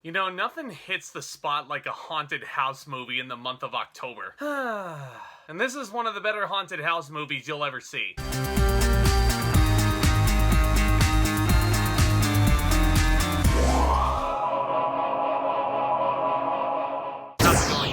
You know, nothing hits the spot like a haunted house movie in the month of October. And this is one of the better haunted house movies you'll ever see.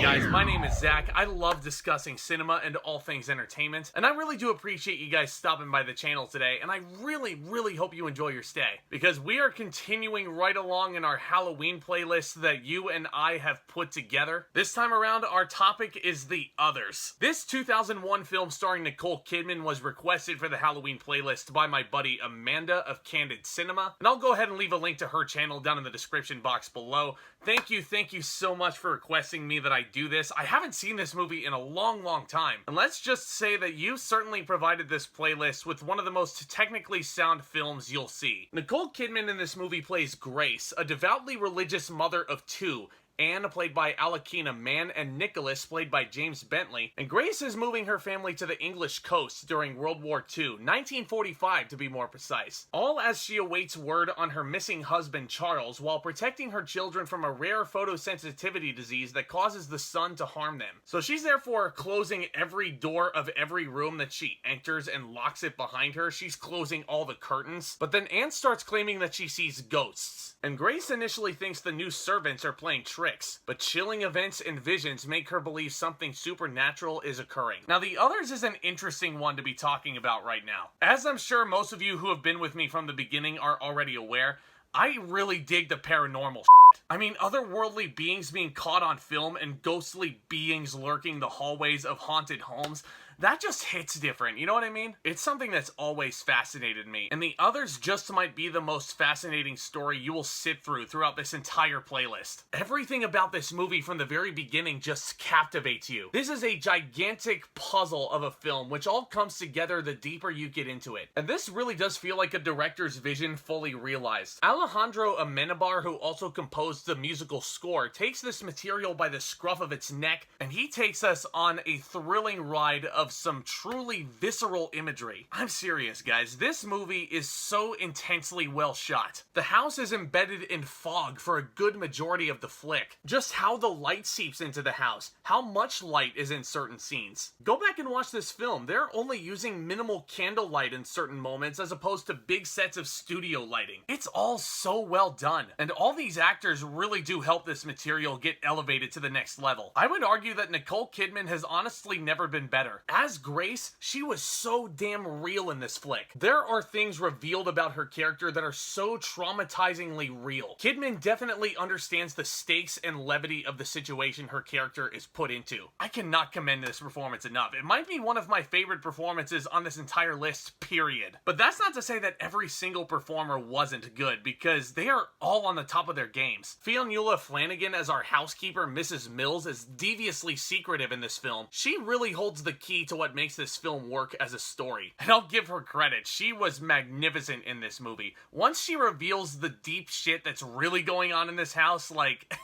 Guys, my name is Zack. I love discussing cinema and all things entertainment, and I really do appreciate you guys stopping by the channel today, and I really hope you enjoy your stay, because we are continuing right along in our Halloween playlist that you and I have put together. This time around, our topic is The Others. This 2001 film starring Nicole Kidman was requested for the Halloween playlist by my buddy Amanda of Candid Cinema, and I'll go ahead and leave a link to her channel down in the description box below. Thank you so much for requesting me that I do this. I haven't seen this movie in a long time. And let's just say that you certainly provided this playlist with one of the most technically sound films you'll see. Nicole Kidman in this movie plays Grace, a devoutly religious mother of two. Anne, played by Alakina, Mann, and Nicholas, played by James Bentley. And Grace is moving her family to the English coast during World War II, 1945 to be more precise. All as she awaits word on her missing husband Charles, while protecting her children from a rare photosensitivity disease that causes the sun to harm them. So she's therefore closing every door of every room that she enters and locks it behind her. She's closing all the curtains. But then Anne starts claiming that she sees ghosts. And Grace initially thinks the new servants are playing tricks, but chilling events and visions make her believe something supernatural is occurring. Now, The Others is an interesting one to be talking about right now. As I'm sure most of you who have been with me from the beginning are already aware, I really dig the paranormal shit. I mean, otherworldly beings being caught on film and ghostly beings lurking the hallways of haunted homes, that just hits different, you know what I mean? It's something that's always fascinated me, and The Others just might be the most fascinating story you will sit through throughout this entire playlist. Everything about this movie from the very beginning just captivates you. This is a gigantic puzzle of a film which all comes together the deeper you get into it. And this really does feel like a director's vision fully realized. Alejandro Amenábar, who also composed the musical score, takes this material by the scruff of its neck, and he takes us on a thrilling ride of some truly visceral imagery. I'm serious, guys. This movie is so intensely well shot. The house is embedded in fog for a good majority of the flick. Just how the light seeps into the house, how much light is in certain scenes. Go back and watch this film. They're only using minimal candlelight in certain moments as opposed to big sets of studio lighting. It's all so well done, and all these actors really do help this material get elevated to the next level. I would argue that Nicole Kidman has honestly never been better. As Grace, she was so damn real in this flick. There are things revealed about her character that are so traumatizingly real. Kidman definitely understands the stakes and levity of the situation her character is put into. I cannot commend this performance enough. It might be one of my favorite performances on this entire list, period. But that's not to say that every single performer wasn't good, because they are all on the top of their games. Fionnula Flanagan as our housekeeper, Mrs. Mills, is deviously secretive in this film. She really holds the key to what makes this film work as a story. And I'll give her credit, she was magnificent in this movie. Once she reveals the deep shit that's really going on in this house, like...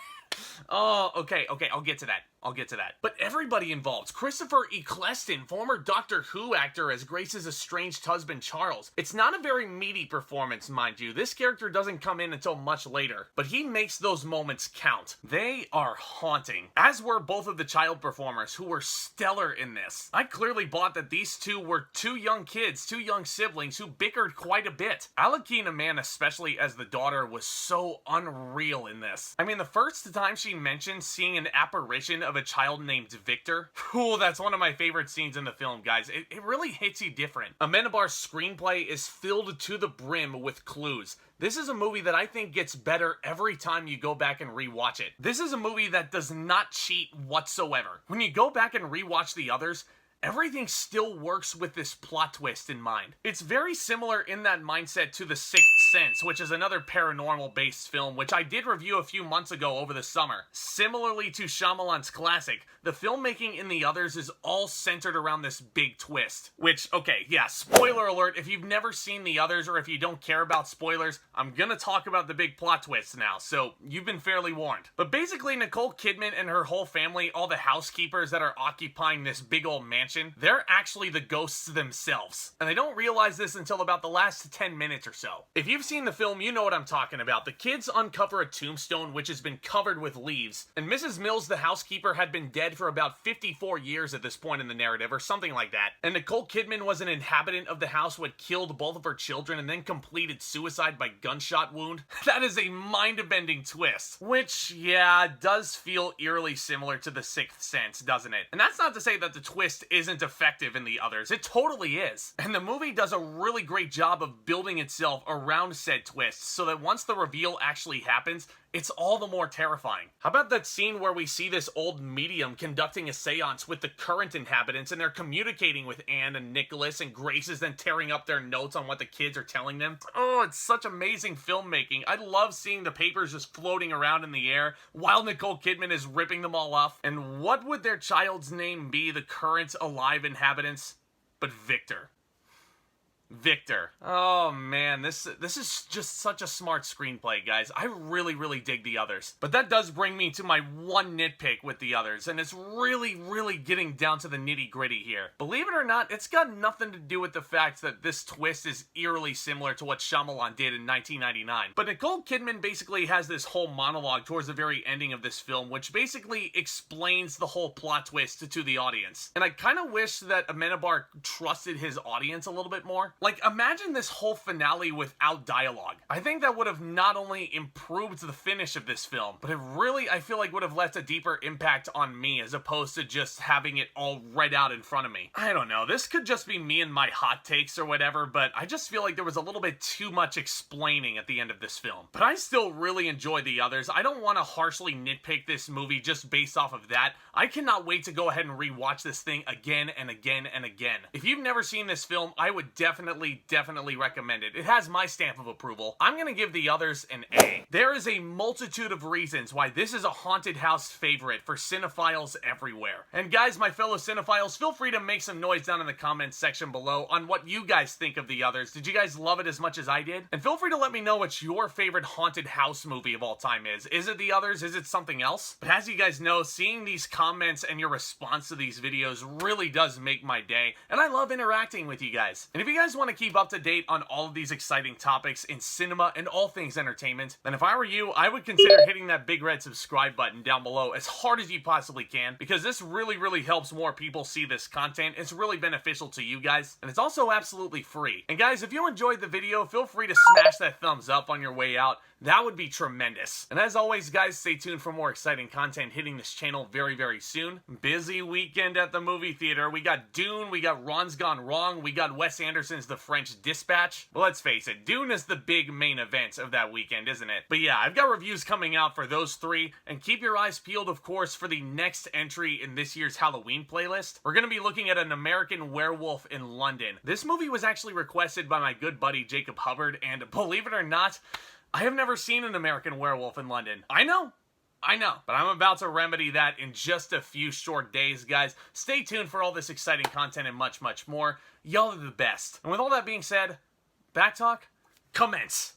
Oh, okay, I'll get to that. But everybody involved. Christopher Eccleston, former Doctor Who actor as Grace's estranged husband Charles. It's not a very meaty performance, mind you. This character doesn't come in until much later, but he makes those moments count. They are haunting, as were both of the child performers, who were stellar in this. I clearly bought that these two were two young kids, two young siblings who bickered quite a bit. Alakina, Mann, especially as the daughter, was so unreal in this. I mean, the first time she mentioned seeing an apparition of a child named Victor, ooh, that's one of my favorite scenes in the film, guys. It really hits you different. Amenábar's screenplay is filled to the brim with clues. This is a movie that I think gets better every time you go back and rewatch it. This is a movie that does not cheat whatsoever. When you go back and rewatch The Others, everything still works with this plot twist in mind. It's very similar in that mindset to The Sixth Sense, which is another paranormal-based film, which I did review a few months ago over the summer. Similarly to Shyamalan's classic, the filmmaking in The Others is all centered around this big twist. Which, okay, yeah, spoiler alert, if you've never seen The Others or if you don't care about spoilers, I'm gonna talk about the big plot twists now, so you've been fairly warned. But basically, Nicole Kidman and her whole family, all the housekeepers that are occupying this big old mansion, mansion, they're actually the ghosts themselves. And they don't realize this until about the last 10 minutes or so. If you've seen the film, you know what I'm talking about. The kids uncover a tombstone which has been covered with leaves, and Mrs. Mills, the housekeeper, had been dead for about 54 years at this point in the narrative, or something like that. And Nicole Kidman was an inhabitant of the house who had killed both of her children and then completed suicide by gunshot wound. That is a mind-bending twist. Which, yeah, does feel eerily similar to The Sixth Sense, doesn't it? And that's not to say that the twist isn't effective in the others. It totally is. And the movie does a really great job of building itself around said twists, so that once the reveal actually happens, it's all the more terrifying. How about that scene where we see this old medium conducting a seance with the current inhabitants, and they're communicating with Anne and Nicholas, and Grace is then tearing up their notes on what the kids are telling them? Oh, it's such amazing filmmaking. I love seeing the papers just floating around in the air while Nicole Kidman is ripping them all off. And what would their child's name be, the current alive inhabitants? But Victor. Victor. Oh man, this is just such a smart screenplay, guys. I really dig the others. But that does bring me to my one nitpick with the others, and it's really getting down to the nitty-gritty here. Believe it or not, it's got nothing to do with the fact that this twist is eerily similar to what Shyamalan did in 1999. But Nicole Kidman basically has this whole monologue towards the very ending of this film, which basically explains the whole plot twist to the audience. And I kind of wish that Amenábar trusted his audience a little bit more. Like, imagine this whole finale without dialogue. I think that would have not only improved the finish of this film, but it really, I feel like, would have left a deeper impact on me as opposed to just having it all read out in front of me. I don't know, this could just be me and my hot takes or whatever, but I just feel like there was a little bit too much explaining at the end of this film. But I still really enjoy the others. I don't want to harshly nitpick this movie just based off of that. I cannot wait to go ahead and rewatch this thing again and again and again. If you've never seen this film, I would definitely recommend it. It has my stamp of approval. I'm gonna give the others an A. There is a multitude of reasons why this is a haunted house favorite for cinephiles everywhere. And guys, my fellow cinephiles, feel free to make some noise down in the comments section below on what you guys think of the others. Did you guys love it as much as I did? And feel free to let me know what your favorite haunted house movie of all time is. Is it the others? Is it something else? But as you guys know, seeing these comments and your response to these videos really does make my day, and I love interacting with you guys. And if you guys want to keep up to date on all of these exciting topics in cinema and all things entertainment, then if I were you, I would consider hitting that big red subscribe button down below as hard as you possibly can, because this really helps more people see this content. It's really beneficial to you guys, and it's also absolutely free. And guys, if you enjoyed the video, feel free to smash that thumbs up on your way out. That would be tremendous. And as always, guys, stay tuned for more exciting content hitting this channel very soon. Busy weekend at the movie theater. We got Dune, we got Ron's Gone Wrong, we got Wes Anderson's The French Dispatch. But let's face it, Dune is the big main event of that weekend, isn't it? But yeah, I've got reviews coming out for those three, and keep your eyes peeled, of course, for the next entry in this year's Halloween playlist. We're gonna be looking at An American Werewolf in London. This movie was actually requested by my good buddy Jacob Hubbard, and believe it or not, I have never seen An American Werewolf in London. I know, but I'm about to remedy that in just a few short days, guys. Stay tuned for all this exciting content and much more. Y'all are the best. And with all that being said, back talk, commence.